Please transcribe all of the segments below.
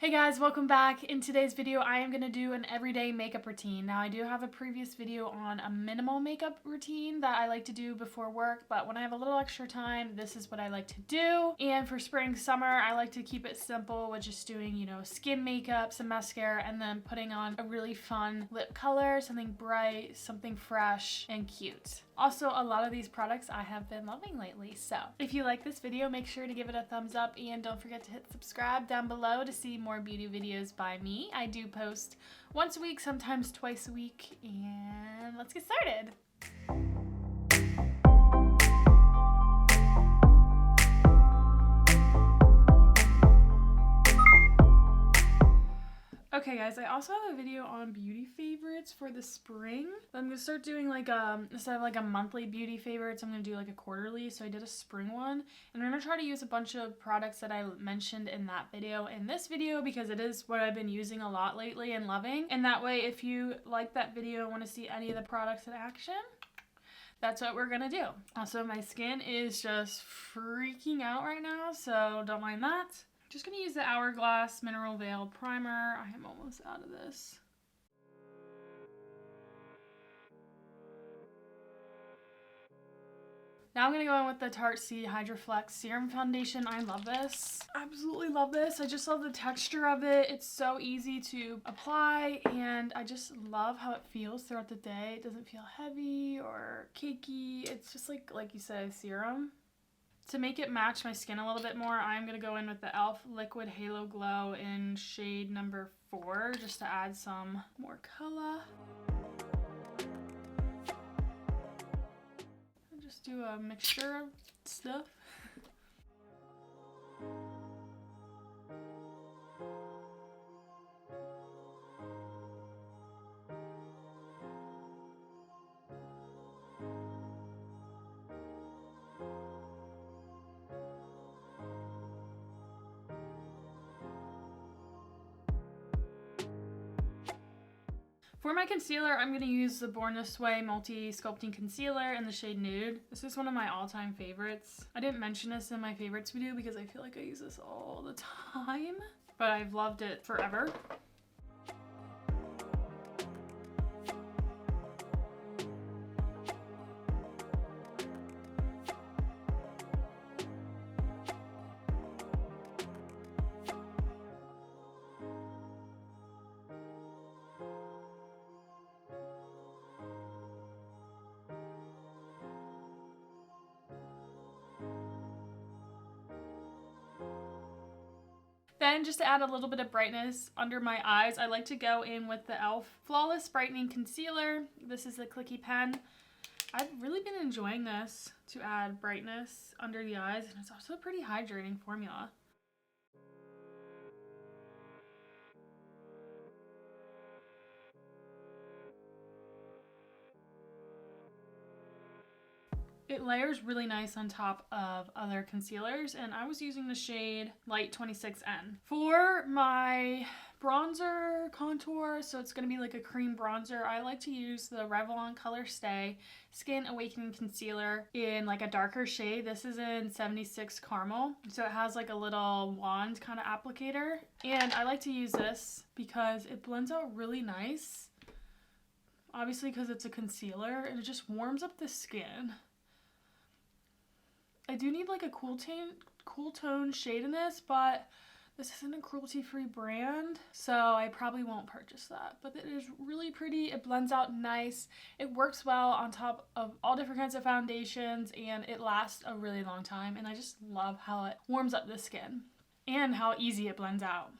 Hey guys, welcome back. In today's video, I am going to do an everyday makeup routine. Now, I do have a previous video on a minimal makeup routine that I like to do before work, but when I have a little extra time, this is what I like to do. And for spring, summer, I like to keep it simple with just doing, skin makeup, some mascara, and then putting on a really fun lip color, something bright, something fresh, and cute. Also, a lot of these products I have been loving lately, so if you like this video, make sure to give it a thumbs up and don't forget to hit subscribe down below to see more beauty videos by me. I do post once a week, sometimes twice a week, and let's get started. Okay guys, I also have a video on beauty favorites for the spring. I'm gonna start doing instead of a monthly beauty favorites, I'm gonna do like a quarterly. So I did a spring one, and I'm gonna try to use a bunch of products that I mentioned in that video in this video because it is what I've been using a lot lately and loving. And that way, if you like that video and want to see any of the products in action, that's what we're gonna do. Also, my skin is just freaking out right now, so don't mind that. Just gonna use the Hourglass Mineral Veil Primer. I am almost out of this. Now I'm gonna go in with the Tarte HydroFlex Serum Foundation. I love this. Absolutely love this. I just love the texture of it. It's so easy to apply, and I just love how it feels throughout the day. It doesn't feel heavy or cakey. It's just like you said, serum. To make it match my skin a little bit more, I'm going to go in with the E.L.F. Liquid Halo Glow in shade number 4 just to add some more color. And just do a mixture of stuff. For my concealer, I'm going to use the Born This Way Multi Sculpting Concealer in the shade Nude. This is one of my all-time favorites. I didn't mention this in my favorites video because I feel like I use this all the time, but I've loved it forever. Then, just to add a little bit of brightness under my eyes, I like to go in with the E.L.F. Flawless Brightening Concealer. This is the clicky pen. I've really been enjoying this to add brightness under the eyes, and it's also a pretty hydrating formula. It layers really nice on top of other concealers, and I was using the shade Light 26N. For my bronzer contour, so it's going to be like a cream bronzer, I like to use the Revlon ColorStay Skin Awakening Concealer in like a darker shade. This is in 76 Caramel, so it has like a little wand kind of applicator, and I like to use this because it blends out really nice, obviously because it's a concealer, and it just warms up the skin. I do need like a cool tone shade in this, but this isn't a cruelty-free brand, so I probably won't purchase that. But it is really pretty. It blends out nice. It works well on top of all different kinds of foundations, and it lasts a really long time. And I just love how it warms up the skin and how easy it blends out.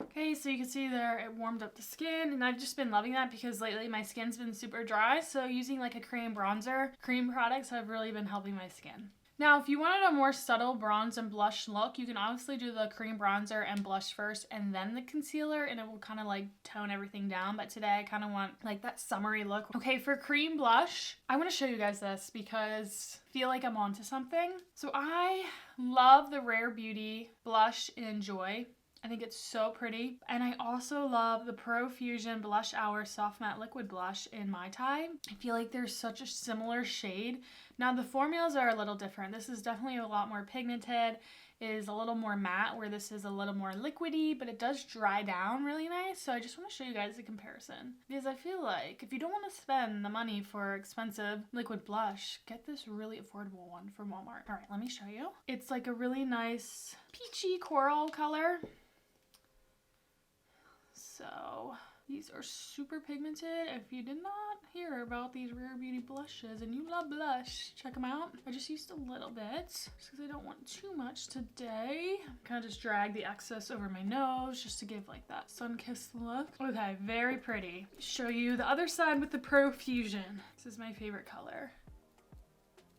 Okay, so you can see there it warmed up the skin, and I've just been loving that because lately my skin's been super dry, so using like a cream bronzer, cream products have really been helping my skin. Now, if you wanted a more subtle bronze and blush look, you can obviously do the cream bronzer and blush first and then the concealer, and it will kind of like tone everything down. But today I kind of want like that summery look. Okay, for cream blush, I want to show you guys this because I feel like I'm onto something. So I love the Rare Beauty blush in Joy. I think it's so pretty. And I also love the Profusion Blush Hour Soft Matte Liquid Blush in My Tai. I feel like they're such a similar shade. Now the formulas are a little different. This is definitely a lot more pigmented. It is a little more matte, where this is a little more liquidy, but it does dry down really nice. So I just want to show you guys the comparison, because I feel like if you don't want to spend the money for expensive liquid blush, get this really affordable one from Walmart. All right, let me show you. It's like a really nice peachy coral color. So these are super pigmented. If you did not hear about these Rare Beauty blushes and you love blush, check them out. I just used a little bit just because I don't want too much today. Kind of just drag the excess over my nose just to give like that sun-kissed look. Okay, very pretty. Show you the other side with the Profusion. This is my favorite color.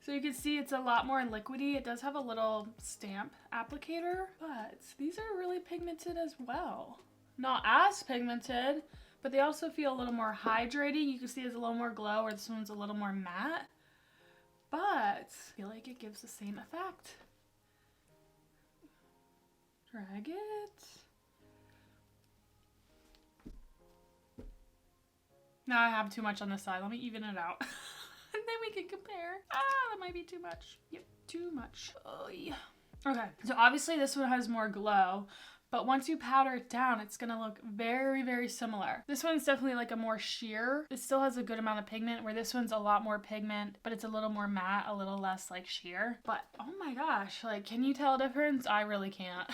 So you can see it's a lot more liquidy. It does have a little stamp applicator, but these are really pigmented as well. Not as pigmented, but they also feel a little more hydrating. You can see there's a little more glow, where this one's a little more matte, but I feel like it gives the same effect. Drag it. Now I have too much on this side. Let me even it out. And then we can compare. That might be too much. Yep, too much. Oh, yeah. Okay, so obviously this one has more glow, but once you powder it down, it's gonna look very, very similar. This one's definitely like a more sheer. It still has a good amount of pigment, where this one's a lot more pigment, but it's a little more matte, a little less like sheer. But oh my gosh, like, can you tell a difference? I really can't.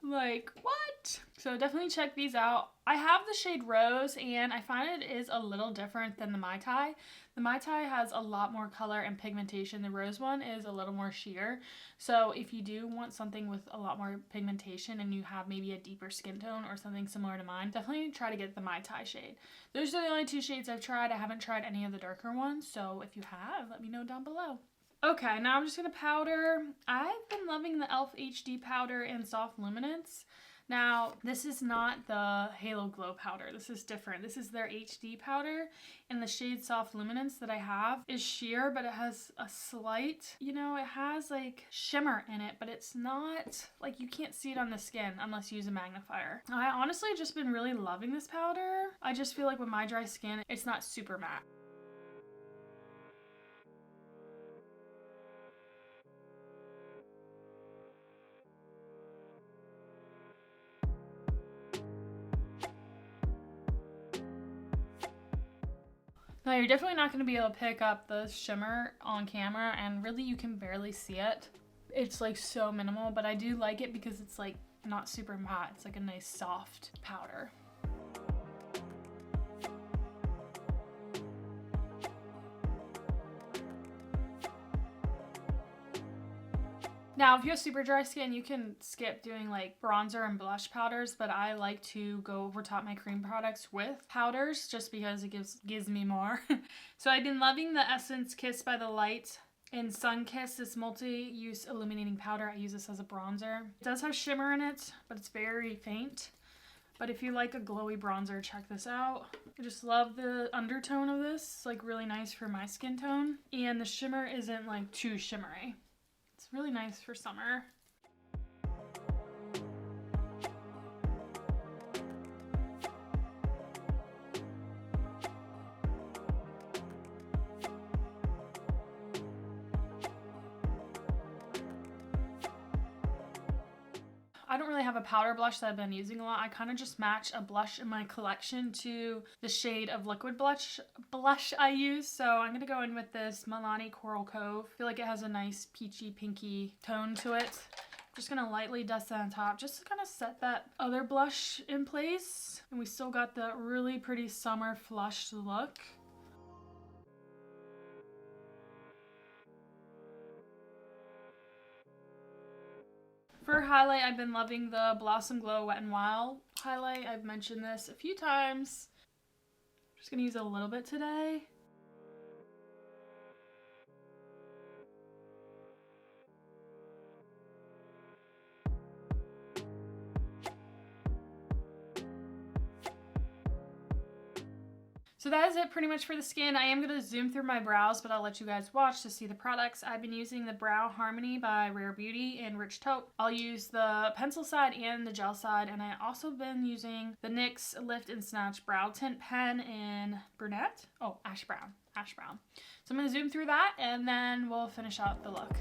Like, what? So definitely check these out. I have the shade Rose, and I find it is a little different than the My Tai. The My Tai has a lot more color and pigmentation. The Rose one is a little more sheer. So if you do want something with a lot more pigmentation and you have maybe a deeper skin tone or something similar to mine, definitely try to get the My Tai shade. Those are the only two shades I've tried. I haven't tried any of the darker ones, so if you have, let me know down below. Okay, now I'm just going to powder. I've been loving the E.L.F. HD powder in Soft Luminance. Now, this is not the Halo Glow powder. This is different. This is their HD powder, and the shade Soft Luminance that I have is sheer, but it has a slight, you know, it has like shimmer in it, but it's not, like, you can't see it on the skin unless you use a magnifier. I honestly just been really loving this powder. I just feel like with my dry skin, it's not super matte. Now you're definitely not going to be able to pick up the shimmer on camera, and really you can barely see it. It's like so minimal, but I do like it because it's like not super matte. It's like a nice soft powder. Now, if you have super dry skin, you can skip doing like bronzer and blush powders, but I like to go over top my cream products with powders just because it gives me more. So I've been loving the Essence Kiss by the Light in Sun Kiss, this multi-use illuminating powder. I use this as a bronzer. It does have shimmer in it, but it's very faint. But if you like a glowy bronzer, check this out. I just love the undertone of this. It's like really nice for my skin tone. And the shimmer isn't like too shimmery. It's really nice for summer. I don't really have a powder blush that I've been using a lot. I kind of just match a blush in my collection to the shade of liquid blush I use. So I'm going to go in with this Milani Coral Cove. I feel like it has a nice peachy pinky tone to it. I'm just going to lightly dust that on top just to kind of set that other blush in place. And we still got the really pretty summer flushed look. For highlight, I've been loving the Blossom Glow Wet n Wild highlight. I've mentioned this a few times. I'm just gonna use a little bit today. So that is it pretty much for the skin. I am going to zoom through my brows, but I'll let you guys watch to see the products. I've been using the Brow Harmony by Rare Beauty in Rich Taupe. I'll use the pencil side and the gel side, and I also been using the NYX Lift and Snatch Brow Tint Pen in Brunette. Oh, Ash Brown. Ash Brown. So I'm going to zoom through that, and then we'll finish out the look.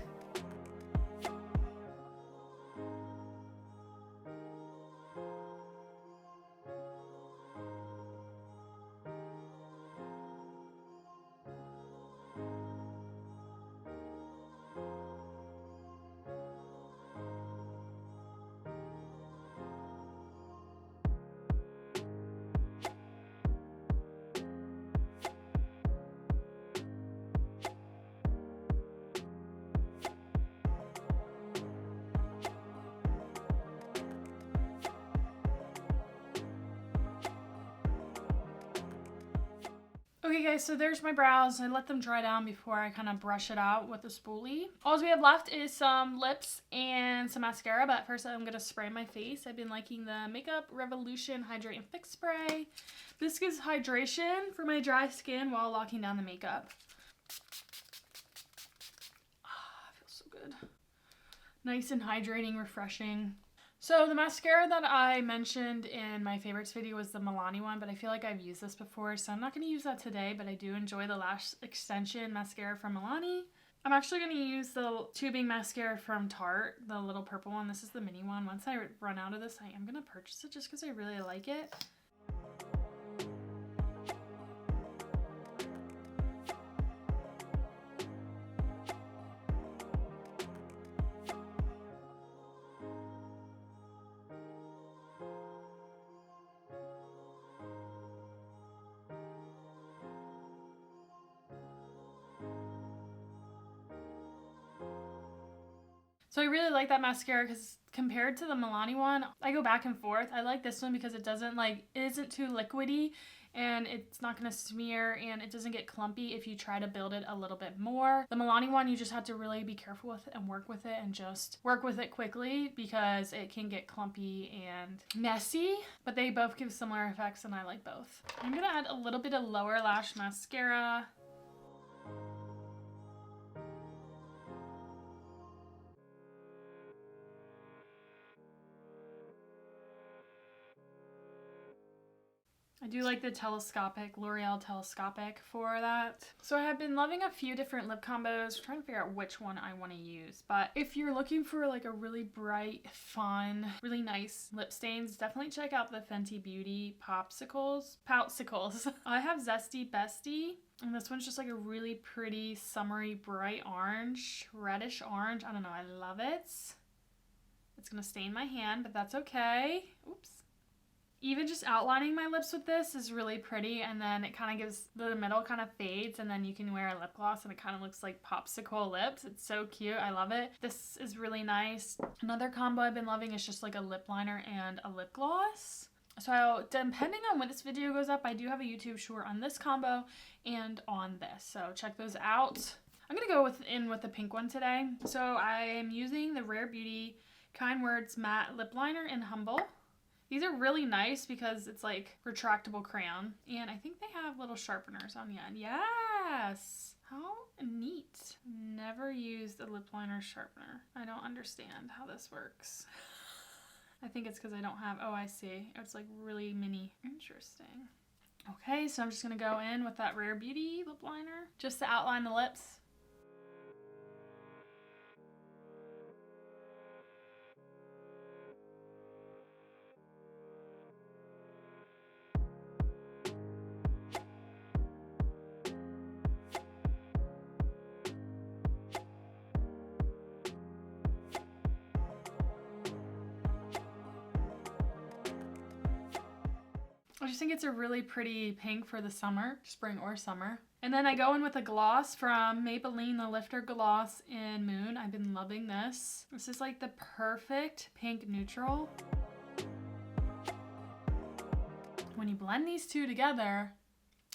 Okay guys, so there's my brows. I let them dry down before I kind of brush it out with a spoolie. All we have left is some lips and some mascara, but first I'm going to spray my face. I've been liking the Makeup Revolution Hydrate and Fix Spray. This gives hydration for my dry skin while locking down the makeup. Ah, it feels so good. Nice and hydrating, refreshing. So the mascara that I mentioned in my favorites video was the Milani one, but I feel like I've used this before, so I'm not going to use that today, but I do enjoy the Lash Extension mascara from Milani. I'm actually going to use the tubing mascara from Tarte, the little purple one. This is the mini one. Once I run out of this, I am going to purchase it just because I really like it. So I really like that mascara because compared to the Milani one, I go back and forth. I like this one because it isn't too liquidy and it's not going to smear and it doesn't get clumpy if you try to build it a little bit more. The Milani one, you just have to really be careful with it and work with it and just work with it quickly because it can get clumpy and messy, but they both give similar effects and I like both. I'm going to add a little bit of lower lash mascara. I do like the telescopic, L'Oreal telescopic for that. So I have been loving a few different lip combos, trying to figure out which one I want to use. But if you're looking for like a really bright, fun, really nice lip stains, definitely check out the Fenty Beauty Popsicles. Poutsicles. I have Zesty Bestie. And this one's just like a really pretty, summery, bright orange, reddish orange. I don't know, I love it. It's gonna stain my hand, but that's okay. Oops. Even just outlining my lips with this is really pretty, and then it kind of gives, the middle kind of fades, and then you can wear a lip gloss and it kind of looks like popsicle lips. It's so cute. I love it. This is really nice. Another combo I've been loving is just like a lip liner and a lip gloss. So depending on when this video goes up, I do have a YouTube short on this combo and on this. So check those out. I'm going to go with the pink one today. So I am using the Rare Beauty Kind Words Matte Lip Liner in Humble. These are really nice because it's like retractable crayon. And I think they have little sharpeners on the end. Yes! How neat. Never used a lip liner sharpener. I don't understand how this works. I think it's because I don't have, oh I see. It's like really mini. Interesting. Okay, so I'm just going to go in with that Rare Beauty lip liner just to outline the lips. I just think it's a really pretty pink for the summer, spring or summer. And then I go in with a gloss from Maybelline, the Lifter Gloss in Moon. I've been loving this. This is like the perfect pink neutral. When you blend these two together,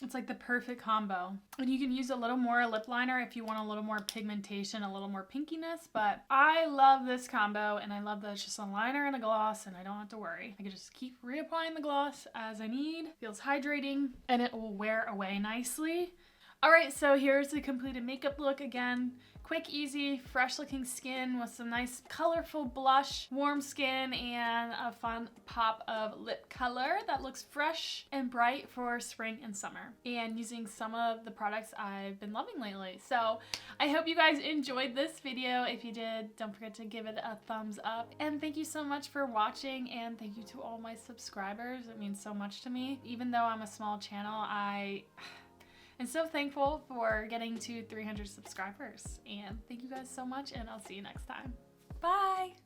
it's like the perfect combo. And you can use a little more lip liner if you want a little more pigmentation, a little more pinkiness, but I love this combo and I love that it's just a liner and a gloss and I don't have to worry. I can just keep reapplying the gloss as I need. Feels hydrating and it will wear away nicely. All right, so here's the completed makeup look again. Quick, easy, fresh looking skin with some nice colorful blush, warm skin, and a fun pop of lip color that looks fresh and bright for spring and summer. And using some of the products I've been loving lately. So I hope you guys enjoyed this video. If you did, don't forget to give it a thumbs up. And thank you so much for watching, and thank you to all my subscribers. It means so much to me. Even though I'm a small channel, I'm so thankful for getting to 300 subscribers, and thank you guys so much, and I'll see you next time. Bye!